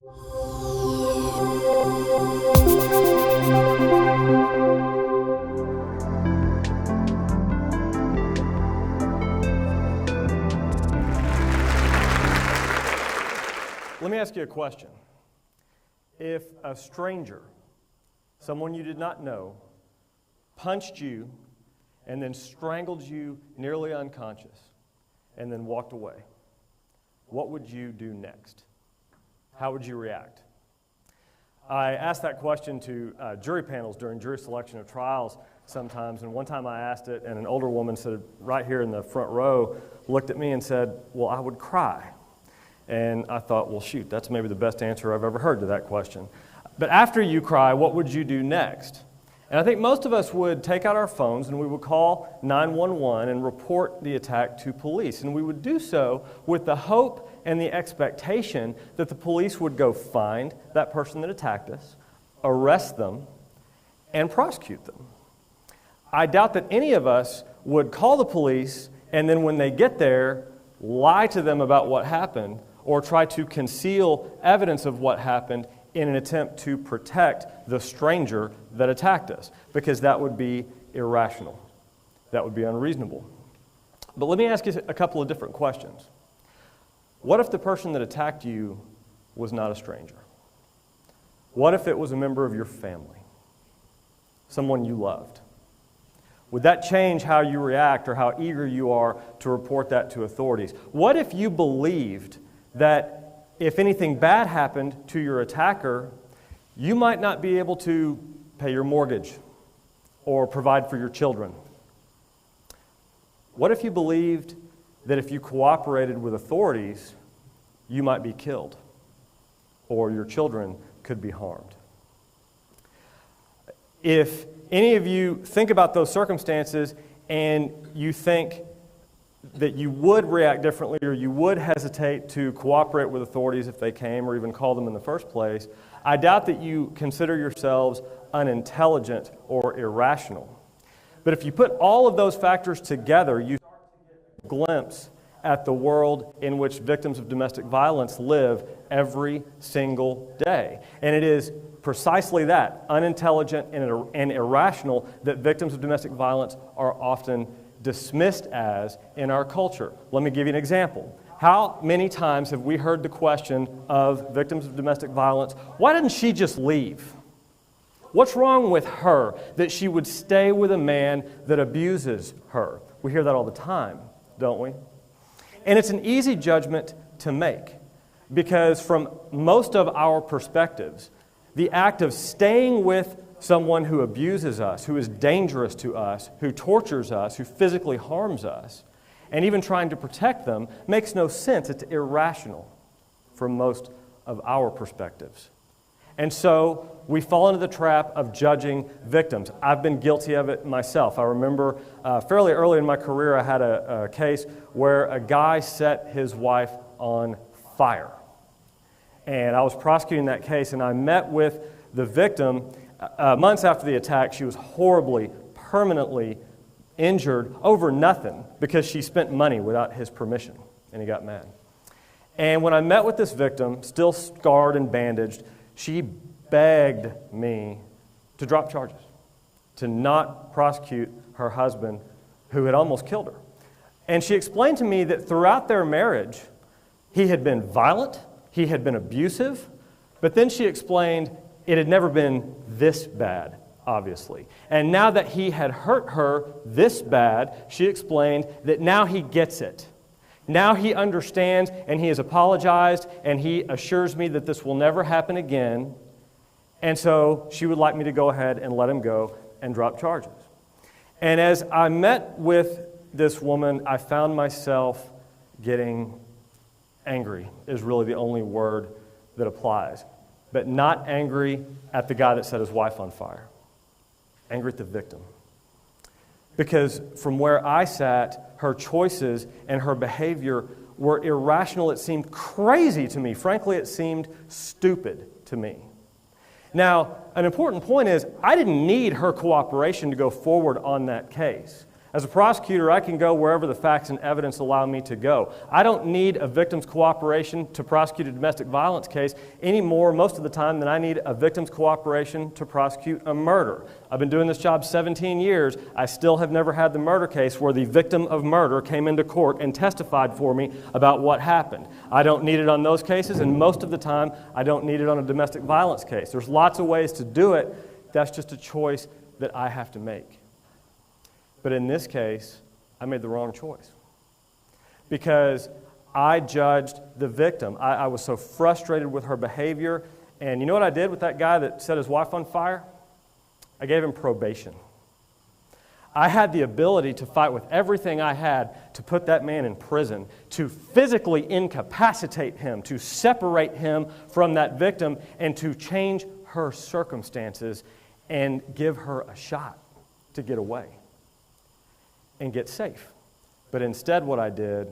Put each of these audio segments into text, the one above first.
Let me ask you a question. If a stranger, someone you did not know, punched you and then strangled you nearly unconscious and then walked away, what would you do next? How would you react? I asked that question to jury panels during jury selection of trials sometimes, and one time I asked it, and an older woman said, right here in the front row, looked at me and said, well, I would cry. And I thought, well, shoot, that's maybe the best answer I've ever heard to that question. But after you cry, what would you do next? And I think most of us would take out our phones and we would call 911 and report the attack to police. And we would do so with the hope and the expectation that the police would go find that person that attacked us, arrest them, and prosecute them. I doubt that any of us would call the police and then when they get there, lie to them about what happened or try to conceal evidence of what happened in an attempt to protect the stranger that attacked us, because that would be irrational. That would be unreasonable. But let me ask you a couple of different questions. What if the person that attacked you was not a stranger? What if it was a member of your family? Someone you loved? Would that change how you react or how eager you are to report that to authorities? What if you believed that if anything bad happened to your attacker, you might not be able to pay your mortgage or provide for your children? What if you believed that if you cooperated with authorities, you might be killed or your children could be harmed? If any of you think about those circumstances and you think that you would react differently or you would hesitate to cooperate with authorities if they came or even call them in the first place, I doubt that you consider yourselves unintelligent or irrational. But if you put all of those factors together, you start to get a glimpse at the world in which victims of domestic violence live every single day. And it is precisely that, unintelligent and irrational, that victims of domestic violence are often dismissed as in our culture. Let me give you an example. How many times have we heard the question of victims of domestic violence, why didn't she just leave? What's wrong with her that she would stay with a man that abuses her? We hear that all the time, don't we? And it's an easy judgment to make because from most of our perspectives, the act of staying with someone who abuses us, who is dangerous to us, who tortures us, who physically harms us, and even trying to protect them makes no sense. It's irrational from most of our perspectives. And so we fall into the trap of judging victims. I've been guilty of it myself. I remember fairly early in my career I had a case where a guy set his wife on fire. And I was prosecuting that case, and I met with the victim months after the attack. She was horribly, permanently injured over nothing because she spent money without his permission, and he got mad. And when I met with this victim, still scarred and bandaged, she begged me to drop charges, to not prosecute her husband who had almost killed her. And she explained to me that throughout their marriage, he had been violent, he had been abusive, but then she explained it had never been this bad, obviously. And now that he had hurt her this bad, she explained that now he gets it. Now he understands and he has apologized and he assures me that this will never happen again. And so she would like me to go ahead and let him go and drop charges. And as I met with this woman, I found myself getting angry, is really the only word that applies. But not angry at the guy that set his wife on fire. Angry at the victim. Because from where I sat, her choices and her behavior were irrational. It seemed crazy to me. Frankly, it seemed stupid to me. Now, an important point is I didn't need her cooperation to go forward on that case. As a prosecutor, I can go wherever the facts and evidence allow me to go. I don't need a victim's cooperation to prosecute a domestic violence case any more most of the time than I need a victim's cooperation to prosecute a murder. I've been doing this job 17 years. I still have never had the murder case where the victim of murder came into court and testified for me about what happened. I don't need it on those cases, and most of the time, I don't need it on a domestic violence case. There's lots of ways to do it. That's just a choice that I have to make. But in this case, I made the wrong choice because I judged the victim. I was so frustrated with her behavior. And you know what I did with that guy that set his wife on fire? I gave him probation. I had the ability to fight with everything I had to put that man in prison, to physically incapacitate him, to separate him from that victim, and to change her circumstances and give her a shot to get away and get safe. But instead what I did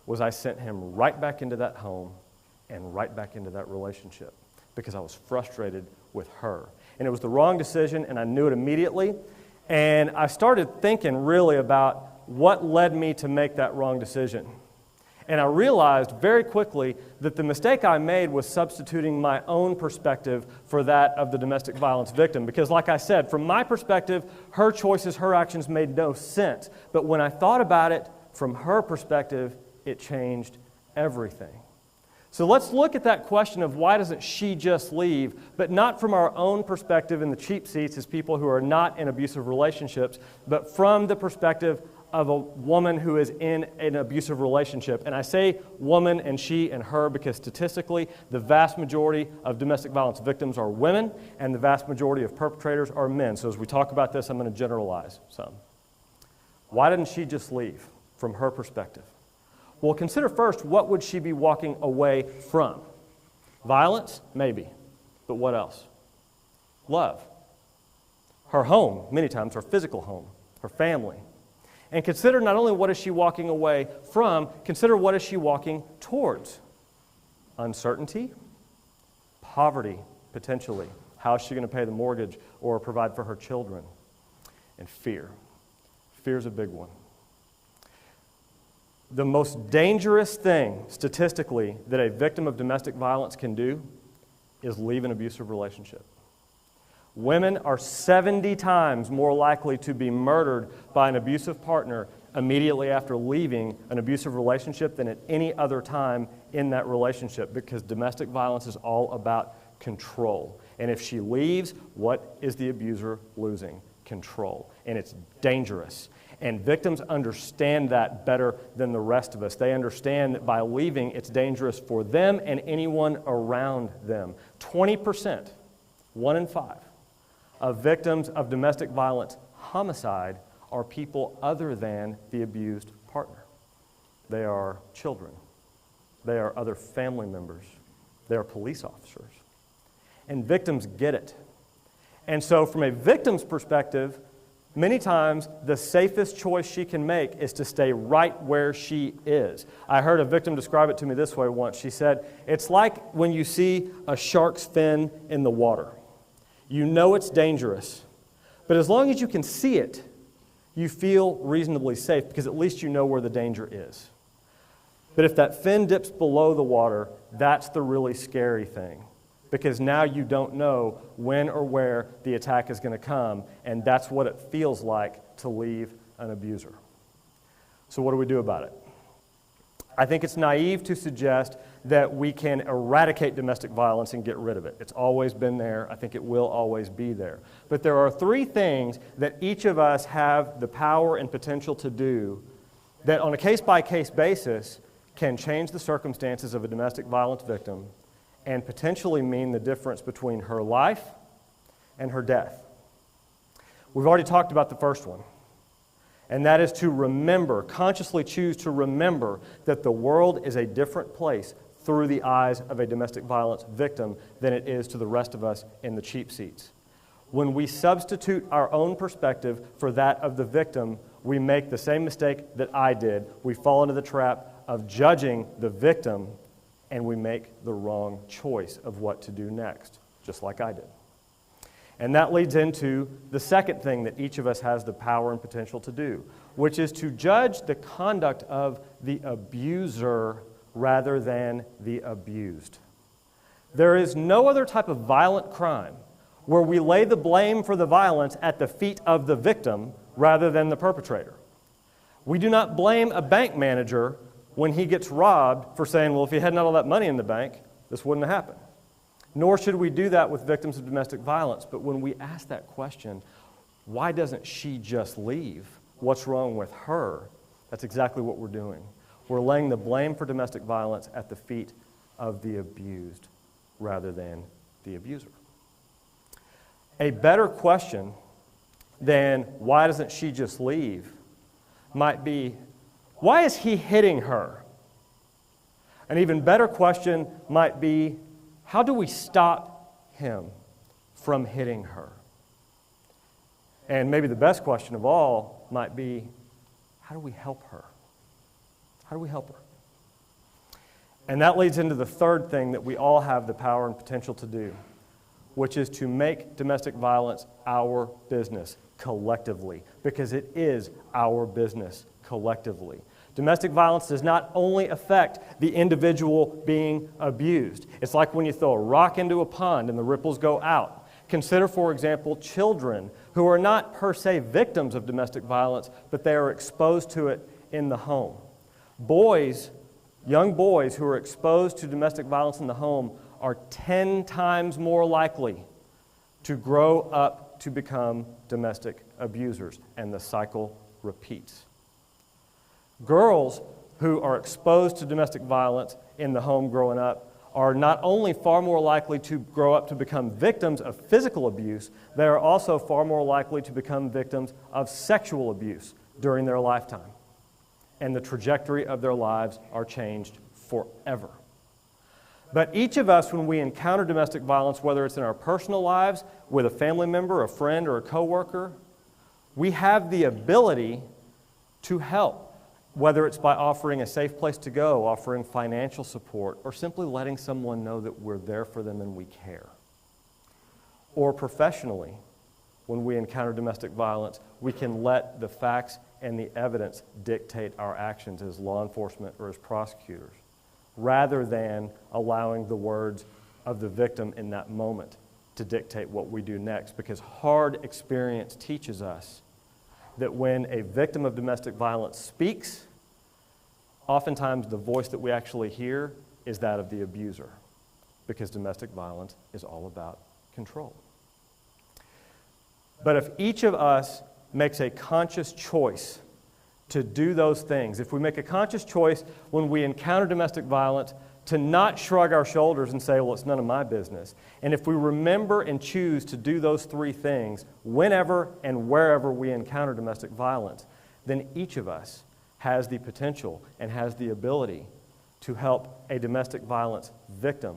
was I sent him right back into that home and right back into that relationship because I was frustrated with her. And it was the wrong decision, and I knew it immediately. And I started thinking really about what led me to make that wrong decision. And I realized very quickly that the mistake I made was substituting my own perspective for that of the domestic violence victim. Because like I said, from my perspective, her choices, her actions made no sense. But when I thought about it from her perspective, it changed everything. So let's look at that question of why doesn't she just leave, but not from our own perspective in the cheap seats as people who are not in abusive relationships, but from the perspective of a woman who is in an abusive relationship. And I say woman and she and her because statistically, the vast majority of domestic violence victims are women and the vast majority of perpetrators are men. So as we talk about this, I'm going to generalize some. Why didn't she just leave from her perspective? Well, consider first, what would she be walking away from? Violence? Maybe. But what else? Love. Her home, many times her physical home, her family. And consider not only what is she walking away from, consider what is she walking towards. Uncertainty, poverty, potentially. How is she going to pay the mortgage or provide for her children? And fear. Fear is a big one. The most dangerous thing, statistically, that a victim of domestic violence can do is leave an abusive relationship. Women are 70 times more likely to be murdered by an abusive partner immediately after leaving an abusive relationship than at any other time in that relationship because domestic violence is all about control. And if she leaves, what is the abuser losing? Control. And it's dangerous. And victims understand that better than the rest of us. They understand that by leaving, it's dangerous for them and anyone around them. 20%, 1 in 5, of victims of domestic violence homicide are people other than the abused partner. They are children. They are other family members. They are police officers. And victims get it. And so from a victim's perspective, many times the safest choice she can make is to stay right where she is. I heard a victim describe it to me this way once. She said, it's like when you see a shark's fin in the water. You know it's dangerous, but as long as you can see it, you feel reasonably safe because at least you know where the danger is. But if that fin dips below the water, that's the really scary thing because now you don't know when or where the attack is going to come, and that's what it feels like to leave an abuser. So what do we do about it? I think it's naive to suggest that we can eradicate domestic violence and get rid of it. It's always been there. I think it will always be there. But there are 3 things that each of us have the power and potential to do that on a case-by-case basis can change the circumstances of a domestic violence victim and potentially mean the difference between her life and her death. We've already talked about the first one. And that is to remember, consciously choose to remember that the world is a different place through the eyes of a domestic violence victim than it is to the rest of us in the cheap seats. When we substitute our own perspective for that of the victim, we make the same mistake that I did. We fall into the trap of judging the victim, and we make the wrong choice of what to do next, just like I did. And that leads into the second thing that each of us has the power and potential to do, which is to judge the conduct of the abuser rather than the abused. There is no other type of violent crime where we lay the blame for the violence at the feet of the victim rather than the perpetrator. We do not blame a bank manager when he gets robbed for saying, well, if he hadn't had all that money in the bank, this wouldn't have happened. Nor should we do that with victims of domestic violence. But when we ask that question, why doesn't she just leave? What's wrong with her? That's exactly what we're doing. We're laying the blame for domestic violence at the feet of the abused rather than the abuser. A better question than why doesn't she just leave might be, why is he hitting her? An even better question might be, how do we stop him from hitting her? And maybe the best question of all might be, how do we help her? How do we help her? And that leads into the third thing that we all have the power and potential to do, which is to make domestic violence our business collectively, because it is our business collectively. Domestic violence does not only affect the individual being abused. It's like when you throw a rock into a pond and the ripples go out. Consider, for example, children who are not per se victims of domestic violence, but they are exposed to it in the home. Young boys who are exposed to domestic violence in the home are 10 times more likely to grow up to become domestic abusers, and the cycle repeats. Girls who are exposed to domestic violence in the home growing up are not only far more likely to grow up to become victims of physical abuse, they are also far more likely to become victims of sexual abuse during their lifetime. And the trajectory of their lives are changed forever. But each of us, when we encounter domestic violence, whether it's in our personal lives, with a family member, a friend, or a coworker, we have the ability to help, whether it's by offering a safe place to go, offering financial support, or simply letting someone know that we're there for them and we care. Or professionally, when we encounter domestic violence, we can let the facts and the evidence dictate our actions as law enforcement or as prosecutors, rather than allowing the words of the victim in that moment to dictate what we do next. Because hard experience teaches us that when a victim of domestic violence speaks, oftentimes the voice that we actually hear is that of the abuser, because domestic violence is all about control. But if each of us makes a conscious choice to do those things, if we make a conscious choice when we encounter domestic violence to not shrug our shoulders and say, well, it's none of my business, and if we remember and choose to do those three things whenever and wherever we encounter domestic violence, then each of us has the potential and has the ability to help a domestic violence victim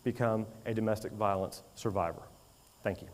become a domestic violence survivor. Thank you.